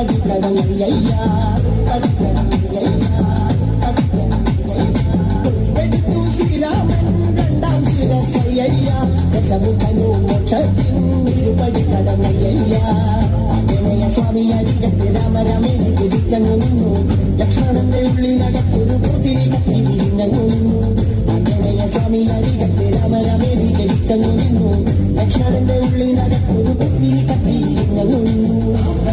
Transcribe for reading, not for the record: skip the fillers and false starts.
പടിക്കടങ്ങയ്യാ ശ്രീരാമൻ രണ്ടാം ശിരസയ്യാ ദശമുഖനോ മോക്ഷത്തിൻ ഇരുപടിക്കടങ്ങയ്യാ ആഞ്ജനേയ സ്വാമി അരികത്ത് രാമരാമേനിക്ക് വിറ്റങ്ങു നിന്നു ലക്ഷ്മണന്റെ ഉള്ളിനകത്തൊരു പുതിരി കത്തി വിരിഞ്ഞങ്ങു നിന്നു ആഞ്ജനേയ സ്വാമി അരികത്ത് രാമരാമേനിക്ക് വിറ്റങ്ങു നിന്നു ലക്ഷ്മണന്റെ ഉള്ളിനകത്തൊരു പുതിരി കത്തി വിരിഞ്ഞങ്ങു നിന്നു